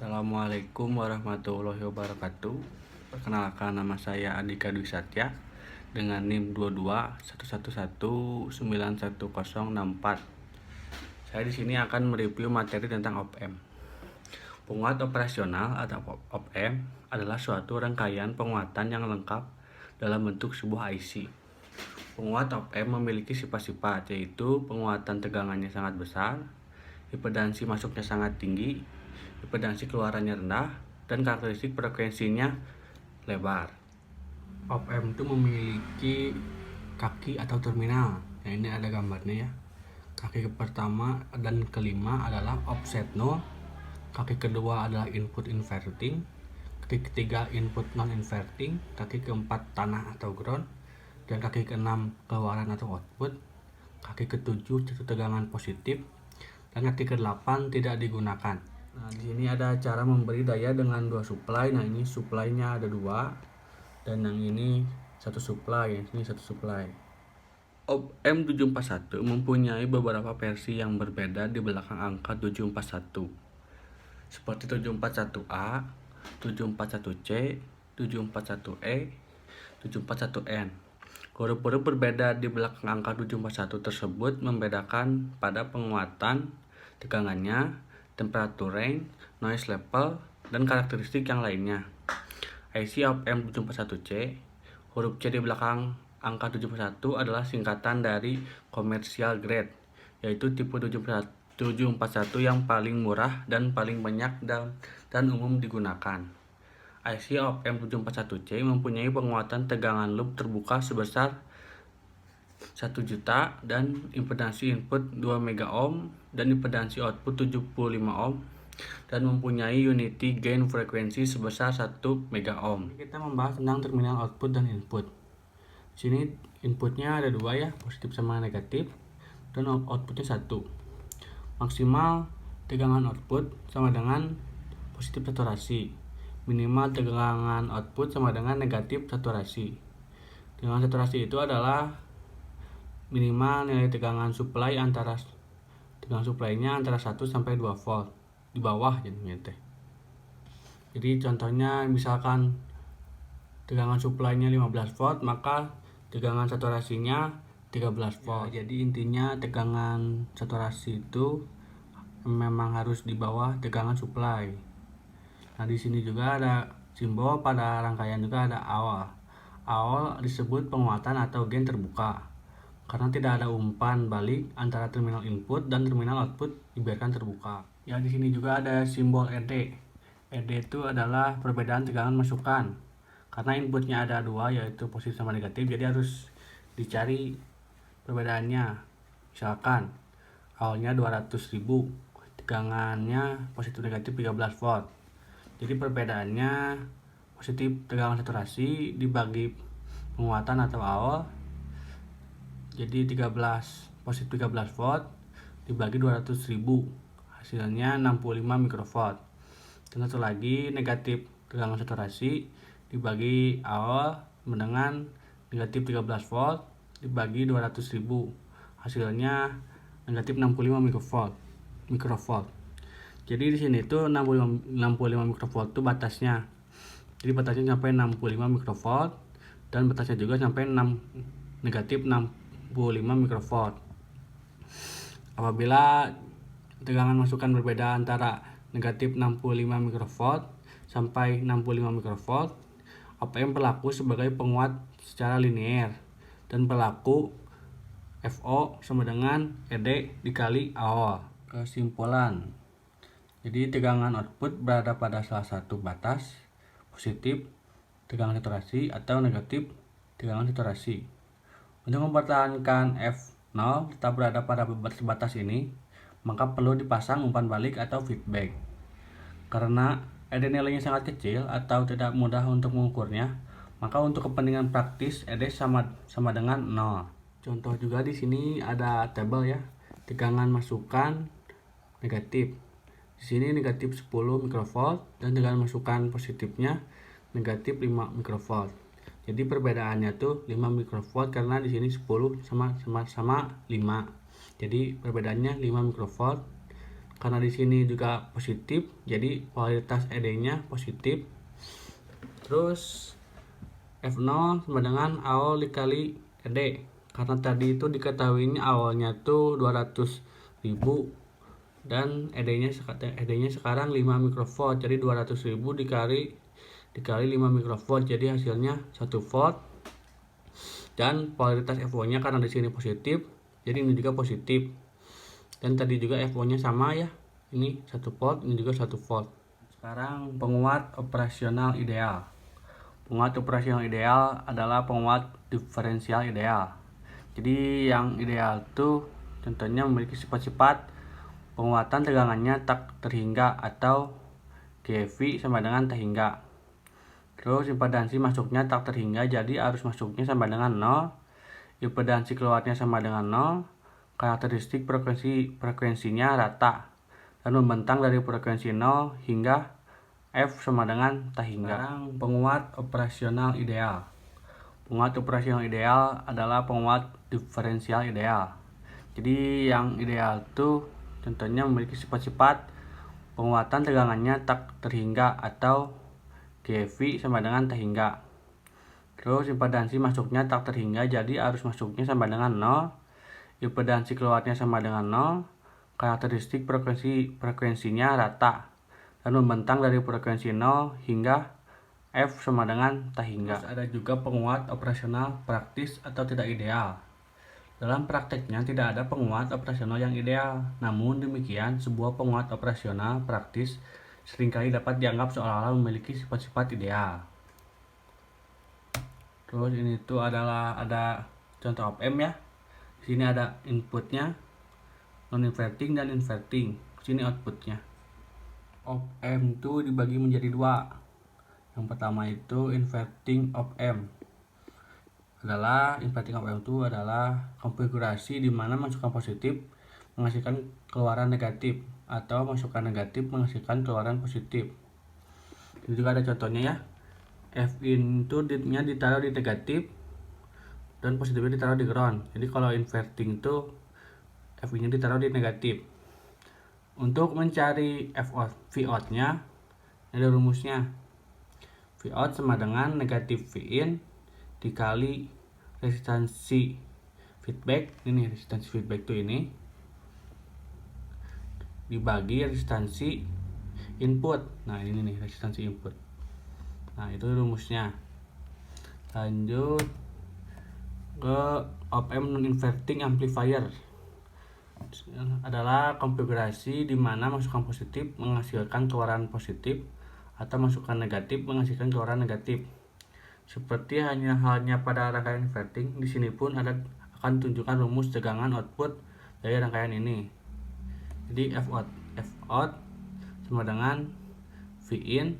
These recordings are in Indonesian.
Assalamualaikum warahmatullahi wabarakatuh. Perkenalkan, nama saya Andika Dwi Satya dengan NIM 2211191064. Saya di sini akan mereview materi tentang op-amp. Penguat operasional atau op-amp adalah suatu rangkaian penguatan yang lengkap dalam bentuk sebuah IC. Penguat op-amp memiliki sifat-sifat, yaitu penguatan tegangannya sangat besar, impedansi masuknya sangat tinggi, impedansi keluarannya rendah, dan karakteristik frekuensinya lebar. Op-amp itu memiliki kaki atau terminal. Nah, ini ada gambarnya ya. Kaki pertama dan kelima adalah offset 0, kaki kedua adalah input inverting, kaki ketiga input non inverting, kaki keempat tanah atau ground, dan kaki keenam keluaran atau output, kaki ketujuh tegangan positif, dan kaki ke-8 tidak digunakan. Nah, di sini ada cara memberi daya dengan dua supply. Nah, ini supply-nya ada dua, dan yang ini satu supply, yang ini satu supply. Op-amp 741 mempunyai beberapa versi yang berbeda di belakang angka 741, seperti 741A, 741C, 741E, 741N. Huruf-huruf berbeda di belakang angka 741 tersebut membedakan pada penguatan, tegangannya, temperatur range, noise level, dan karakteristik yang lainnya. IC op-amp 741C, huruf C di belakang angka 741 adalah singkatan dari commercial grade, yaitu tipe 741 yang paling murah dan paling banyak dan umum digunakan. IC op-amp 741C mempunyai penguatan tegangan loop terbuka sebesar 1 juta dan impedansi input 2 mega ohm dan impedansi output 75 ohm dan mempunyai unity gain frekuensi sebesar 1 mega ohm. Kita membahas tentang terminal output dan input. Di sini inputnya ada dua ya, positif sama negatif, dan outputnya 1. Maksimal tegangan output sama dengan positif saturasi. Minimal tegangan output sama dengan negatif saturasi. Tegangan saturasi itu adalah minimal nilai tegangan supply antara tegangan supply-nya antara 1 sampai 2 volt di bawah jadinya teh. Jadi contohnya misalkan tegangan supply-nya 15 volt, maka tegangan saturasinya 13 volt. Ya, jadi intinya tegangan saturasi itu memang harus di bawah tegangan supply. Nah, di sini juga ada simbol pada rangkaian, juga ada awal. Awal disebut penguatan atau gain terbuka karena tidak ada umpan balik antara terminal input dan terminal output, dibiarkan terbuka. Ya, di sini juga ada simbol ED. ED itu adalah perbedaan tegangan masukan. Karena inputnya ada dua, yaitu positif sama negatif, jadi harus dicari perbedaannya. Misalkan awalnya 200.000, tegangannya positif negatif 13 volt. Jadi perbedaannya positif tegangan saturasi dibagi penguatan atau awal, jadi positif 13 volt dibagi 200.000, hasilnya 65 mikrovolt. Dan satu lagi negatif tegangan saturasi dibagi awal dengan negatif 13 volt dibagi 200.000, hasilnya negatif 65 mikrovolt. Jadi di sini tuh 65 mikrovolt itu batasnya. Jadi batasnya sampai 65 mikrovolt dan batasnya juga sampai negatif 65 mikrovolt. Apabila tegangan masukan berbeda antara negatif 65 mikrovolt sampai 65 mikrovolt, op-amp berlaku sebagai penguat secara linear dan berlaku FO sama dengan ED dikali awal. Kesimpulan, jadi tegangan output berada pada salah satu batas, positif tegangan saturasi atau negatif tegangan saturasi. Untuk mempertahankan F0 tetap berada pada batas ini, maka perlu dipasang umpan balik atau feedback. Karena ED nilainya sangat kecil atau tidak mudah untuk mengukurnya, maka untuk kepentingan praktis ED sama dengan 0. Contoh juga di sini ada tabel ya, tegangan masukan negatif. Di sini negatif 10 mikrovolt dan tegangan masukan positifnya negatif 5 mikrovolt. Jadi perbedaannya tuh 5 mikrovolt karena di sini 10 sama 5. Jadi perbedaannya 5 mikrovolt karena di sini juga positif, jadi polaritas ED-nya positif. Terus F0 sama dengan AO dikali ED, karena tadi itu diketahuinya awalnya tuh 200.000 dan ED-nya sekarang 5 mikrovolt, jadi 200.000 dikali 5 mikrovolt, jadi hasilnya 1 volt. Dan polaritas FO-nya karena di sini positif, jadi ini juga positif. Dan tadi juga FO-nya sama ya, ini 1 volt, ini juga 1 volt. Sekarang penguat operasional ideal. Penguat operasional ideal adalah penguat diferensial ideal. Jadi yang ideal itu contohnya memiliki sifat-sifat penguatan tegangannya tak terhingga atau GV sama dengan tak hingga. Terus impedansi masuknya tak terhingga, jadi arus masuknya sama dengan 0. Impedansi keluarnya sama dengan 0. Karakteristik frekuensinya rata dan membentang dari frekuensi 0 hingga F sama dengan tak hingga. Sekarang penguat operasional ideal. Penguat operasional ideal adalah penguat diferensial ideal. Jadi yang ideal itu contohnya memiliki sifat-sifat penguatan tegangannya tak terhingga atau GV sama dengan tak hingga. Terus impedansi masuknya tak terhingga, jadi arus masuknya sama dengan 0. Impedansi keluarnya sama dengan 0. Karakteristik frekuensinya rata dan membentang dari frekuensi 0 hingga F sama dengan tak hingga. Terus ada juga penguat operasional praktis atau tidak ideal. Dalam prakteknya tidak ada penguat operasional yang ideal. Namun demikian, sebuah penguat operasional praktis seringkali dapat dianggap seolah-olah memiliki sifat-sifat ideal. Terus ini tuh ada contoh op-amp ya. Di sini ada inputnya, non inverting dan inverting. Sini outputnya. Op-amp itu dibagi menjadi dua. Yang pertama itu inverting op-amp. Inverting op-amp itu adalah konfigurasi di mana masukan positif menghasilkan keluaran negatif atau masukan negatif menghasilkan keluaran positif. Ini juga ada contohnya ya. Fin itu nya ditaruh di negatif dan positifnya ditaruh di ground. Jadi kalau inverting itu Fin nya ditaruh di negatif. Untuk mencari Vout nya ada rumusnya. Vout sama dengan negatif Vin dikali resistansi feedback. Ini resistansi feedback tuh ini dibagi resistansi input. Nah ini nih resistansi input. Nah itu rumusnya. Lanjut ke op-amp non inverting amplifier. Adalah konfigurasi di mana masukan positif menghasilkan keluaran positif atau masukan negatif menghasilkan keluaran negatif. Seperti halnya pada rangkaian inverting, di sini pun akan tunjukkan rumus tegangan output dari rangkaian ini. Jadi Fout sama dengan Vin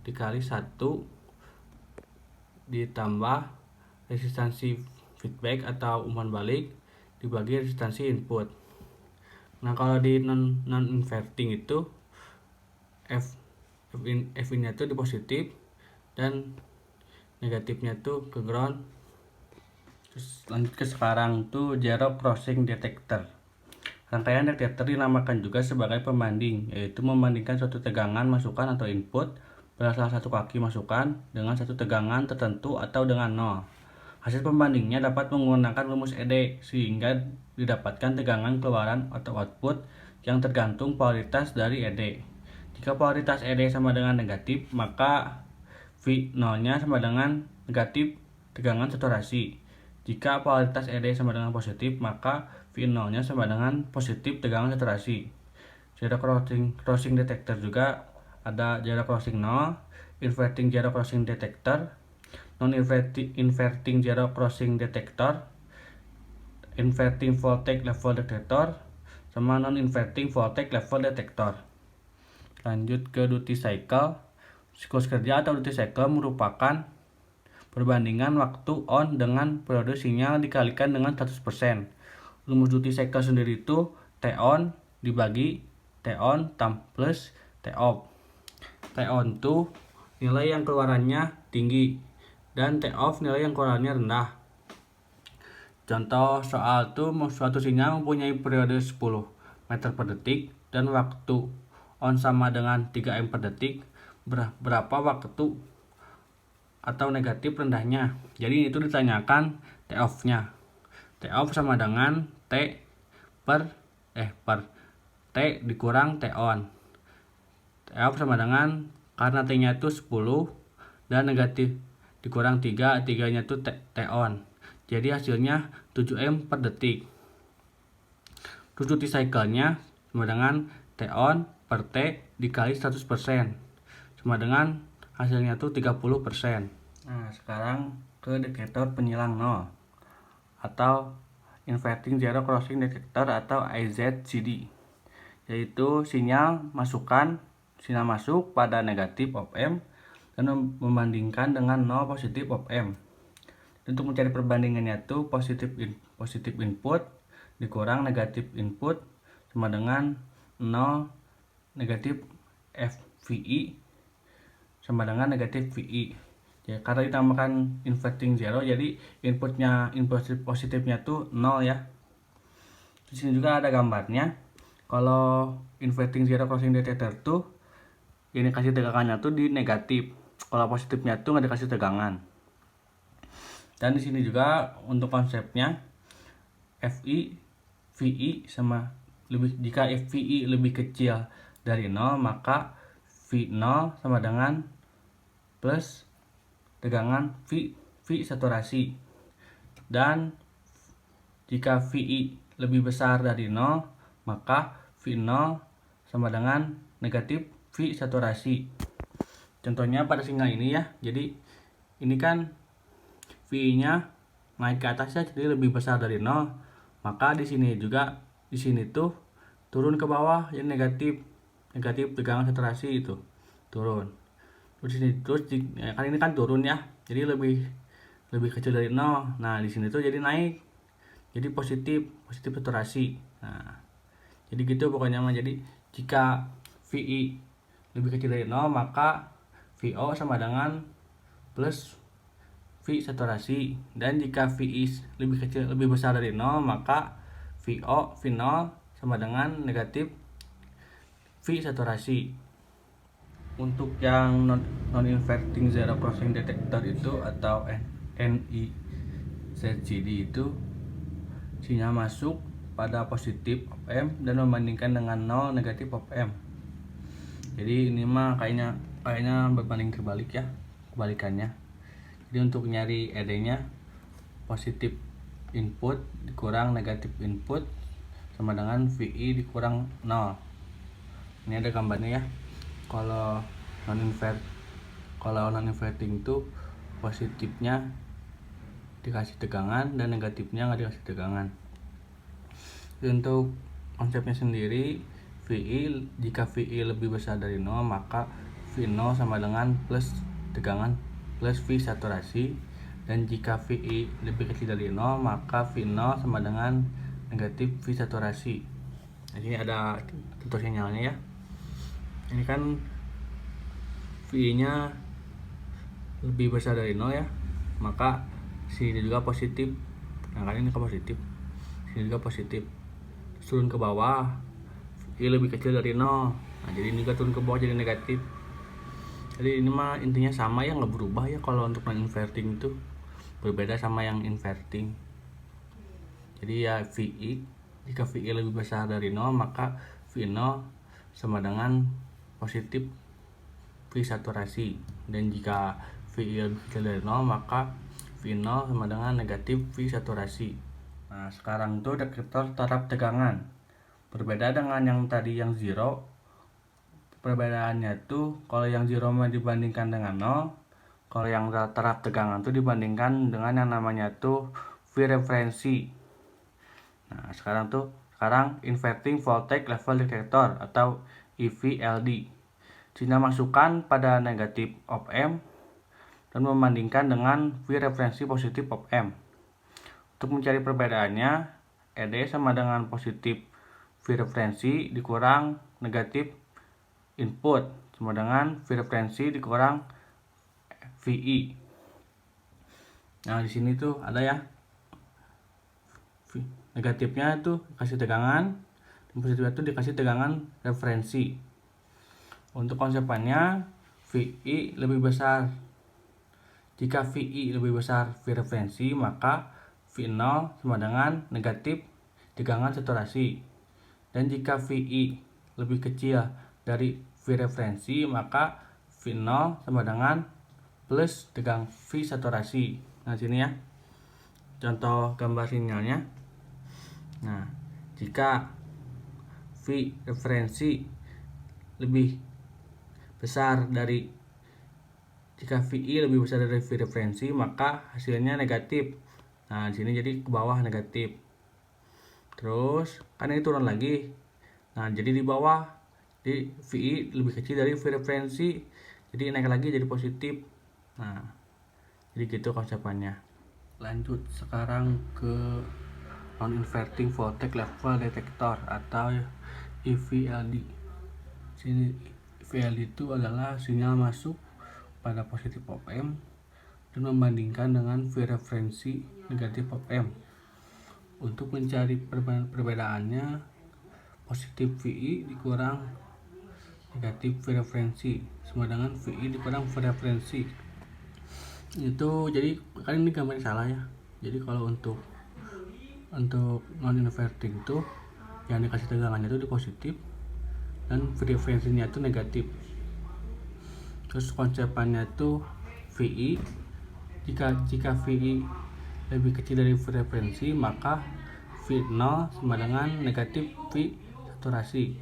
dikali 1 ditambah resistansi feedback atau umpan balik dibagi resistansi input. Nah kalau di non inverting itu Fin nya itu di positif dan negatifnya tuh ke ground. Terus lanjut ke sekarang tuh zero crossing detector. Rangkaian detektor dinamakan juga sebagai pembanding, yaitu membandingkan suatu tegangan masukan atau input pada salah satu kaki masukan dengan satu tegangan tertentu atau dengan 0. Hasil pembandingnya dapat menggunakan rumus ED sehingga didapatkan tegangan keluaran atau output yang tergantung polaritas dari ED. Jika polaritas ED sama dengan negatif, maka V0-nya sama dengan negatif tegangan saturasi. Jika polaritas ED sama dengan positif, maka V0-nya sama dengan positif tegangan saturasi. Zero crossing detector juga ada zero crossing 0, inverting zero crossing detector, non inverting zero crossing detector, inverting voltage level detector, sama non inverting voltage level detector. Lanjut ke duty cycle. Siklus kerja atau duty cycle merupakan perbandingan waktu on dengan periode sinyal dikalikan dengan 100%. Rumus duty cycle sendiri itu T on dibagi T on plus T off. T on itu nilai yang keluarannya tinggi dan T off nilai yang keluarannya rendah. Contoh soal itu suatu sinyal mempunyai periode 10 meter per detik dan waktu on sama dengan 3M per detik, berapa waktu atau negatif rendahnya. Jadi itu ditanyakan T off-nya. T off sama dengan T per T dikurang T on. T off sama dengan, karena T-nya itu 10 dan negatif dikurang 3, 3-nya itu T on. Jadi hasilnya 7M per detik. Terus duty cycle-nya sama dengan T on per T dikali 100%. Sama dengan hasilnya itu 30%. Nah, sekarang ke detektor penyilang nol atau Inverting Zero Crossing Detector atau IZCD, yaitu sinyal masuk pada negatif op-amp dan membandingkan dengan 0 positif op-amp. Untuk mencari perbandingannya itu positif input dikurang negatif input sama dengan 0 negatif FVI sama dengan negatif VI. Ya, karena ditambahkan inverting zero, jadi input positifnya tuh 0 ya. Di sini juga ada gambarnya. Kalau inverting zero crossing detector tuh ini kasih tegangannya tuh di negatif. Kalau positifnya tuh nggak dikasih tegangan. Dan di sini juga untuk konsepnya FI, VI sama jika FVI lebih kecil dari 0, maka V0 sama dengan plus tegangan V saturasi. Dan jika VI lebih besar dari 0, maka V0 sama dengan negatif V saturasi. Contohnya pada sinyal ini ya. Jadi ini kan VI-nya naik ke atas ya, jadi lebih besar dari 0. Maka di sini tuh turun ke bawah, yang negatif tegangan saturasi itu turun. Terus kan ini kan turun ya, jadi lebih kecil dari 0. Nah, di sini tuh jadi naik, jadi positif saturasi. Nah, jadi gitu pokoknya mah. Jadi jika VI lebih kecil dari 0, maka VO sama dengan plus V saturasi. Dan jika VI lebih besar dari 0, maka V0 sama dengan negatif V saturasi. Untuk yang non inverting zero crossing detector itu atau NIZCD itu sinyal masuk pada positif op-amp dan membandingkan dengan 0 negatif op-amp. Jadi ini mah kayaknya berbanding kebalikannya. Jadi untuk nyari ED-nya, positif input dikurang negatif input sama dengan VI dikurang 0. Ini ada gambarnya ya. Kalau non inverting itu positifnya dikasih tegangan dan negatifnya nggak dikasih tegangan. Untuk konsepnya sendiri, jika VI lebih besar dari 0, maka V0 sama dengan plus tegangan plus V saturasi. Dan jika VI lebih kecil dari 0, maka V0 sama dengan negatif V saturasi. Nah, ini ada contoh sinyalnya ya. Ini kan VI-nya lebih besar dari 0 ya, maka sini juga positif. Nah, kan ini ke positif, sini juga positif. Turun ke bawah, VI lebih kecil dari 0. Nah, jadi ini juga turun ke bawah jadi negatif. Jadi ini mah intinya sama ya, nggak berubah ya. Kalau untuk non inverting itu berbeda sama yang inverting. Jadi ya VI, jika VI lebih besar dari 0, maka V0 sama dengan positif V saturasi. Dan jika VI lebih kecil dari 0, maka V0 sama dengan negatif V saturasi. Nah, sekarang tuh detektor taraf tegangan. Berbeda dengan yang tadi yang zero. Perbedaannya tuh kalau yang zero dibandingkan dengan 0, kalau yang taraf tegangan tuh dibandingkan dengan yang namanya tuh V referensi. Nah, sekarang inverting voltage level detector atau EVLD. Sinyal masukan pada negatif op-amp dan membandingkan dengan V referensi positif op-amp. Untuk mencari perbedaannya, ED sama dengan positif V referensi dikurang negatif input sama dengan V referensi dikurang VI. Nah, di sini tuh ada ya, negatifnya tuh kasih tegangan Dan positif itu dikasih tegangan referensi. Untuk konsepannya, VI lebih besar. Jika VI lebih besar V referensi, maka V0 sama dengan negatif tegangan saturasi. Dan jika VI lebih kecil dari V referensi, maka V0 sama dengan plus tegangan V saturasi. Nah, sini ya. Contoh gambar sinyalnya. Nah, jika V referensi lebih besar dari jika VI lebih besar dari V referensi, maka hasilnya negatif. Nah, di sini jadi ke bawah negatif. Terus kan ini turun lagi. Nah, jadi di bawah di VI lebih kecil dari V referensi, jadi naik lagi jadi positif. Nah, jadi gitu konsepannya. Lanjut sekarang ke non inverting voltage level detector atau EVLD. Sini EVLD itu adalah sinyal masuk pada positif op-amp dan membandingkan dengan V referensi negatif op-amp. Untuk mencari perbedaannya, positif VI dikurang negatif V referensi sama dengan VI dikurang V referensi. Itu jadi kan ini gambarnya salah ya. Jadi kalau untuk non inverting itu yang dikasih tegangannya itu di positif dan frekuensinya itu negatif. Terus konsepannya itu VI jika VI lebih kecil dari frekuensi, maka V0 sama dengan negatif V saturasi.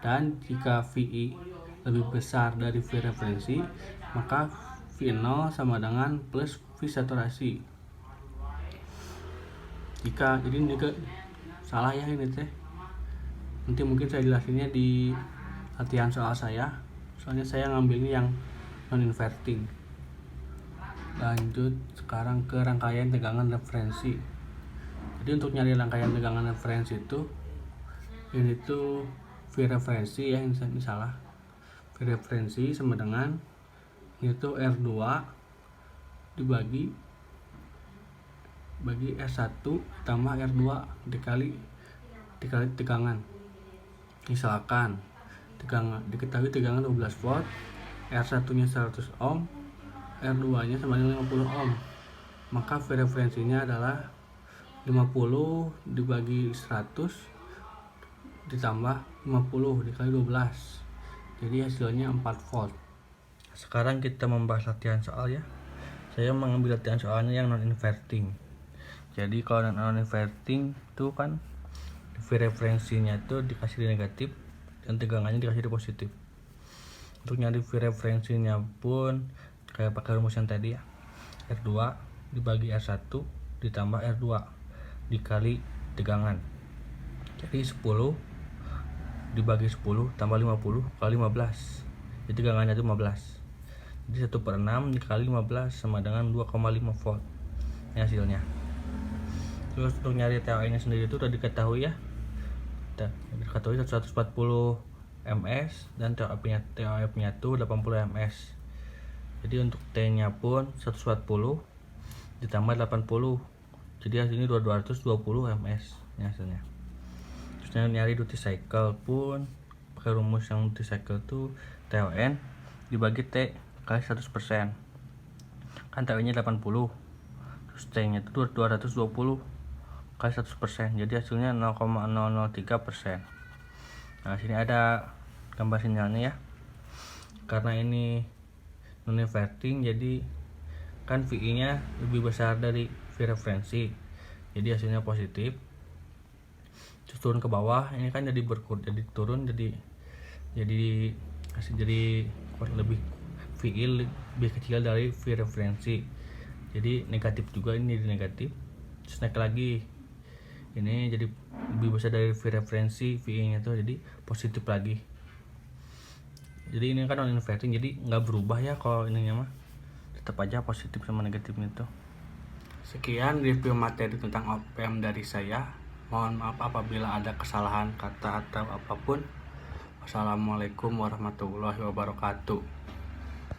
Dan jika VI lebih besar dari V referensi, maka V0 sama dengan plus V saturasi. Jadi ini juga salah ya ini teh. Nanti mungkin saya jelasinnya di latihan soal saya. Soalnya saya ngambilnya yang non inverting. Lanjut sekarang ke rangkaian tegangan referensi. Jadi untuk nyari rangkaian tegangan referensi itu ini tuh V referensi ya, ini salah. V referensi sama dengan itu R2 dibagi R1 tambah R2 dikali tegangan. Misalkan diketahui tegangan 12 volt, R1 nya 100 ohm, R2 nya sama dengan 50 ohm, maka V referensinya adalah 50 dibagi 100 ditambah 50 dikali 12, jadi hasilnya 4 volt. Sekarang kita membahas latihan soal ya. Saya mengambil latihan soalnya yang non inverting. Jadi kalau non inverting itu kan V referensinya itu dikasih di negatif dan tegangannya dikasih di positif. Untuk nyari V referensinya pun kayak pakai rumus yang tadi ya, R2 dibagi R1 ditambah R2 dikali tegangan, jadi 10 dibagi 10 tambah 50 kali 15, jadi tegangannya itu 15, jadi 1/6 dikali 15 sama dengan 2,5 volt. Ini hasilnya. Terus untuk nyari TOE nya sendiri itu udah diketahui ya, diketahui 140 ms dan TOF nya itu 80 ms. Jadi untuk T nya pun 140 ditambah 80, jadi hasilnya 220 ms ini hasilnya. Terus nyari duty cycle pun pakai rumus yang duty cycle itu TON dibagi T kali 100%, kan TOE nya 80, terus T nya itu 220 kali 100%, jadi hasilnya 0,003%. Nah, sini ada gambar sinyalnya ya. Karena ini non inverting, jadi kan VI nya lebih besar dari V referensi, jadi hasilnya positif. Terus turun ke bawah, ini kan jadi jadi turun, jadi lebih VI lebih kecil dari V referensi, jadi negatif juga, ini jadi negatif. Terus naik lagi, ini jadi lebih besar dari V referensi, VI nya tuh jadi positif lagi. Jadi ini kan non inverting, jadi nggak berubah ya kalau ininya mah, tetap aja positif sama negatifnya itu. Sekian review materi tentang op-amp dari saya. Mohon maaf apabila ada kesalahan kata atau apapun. Wassalamualaikum warahmatullahi wabarakatuh.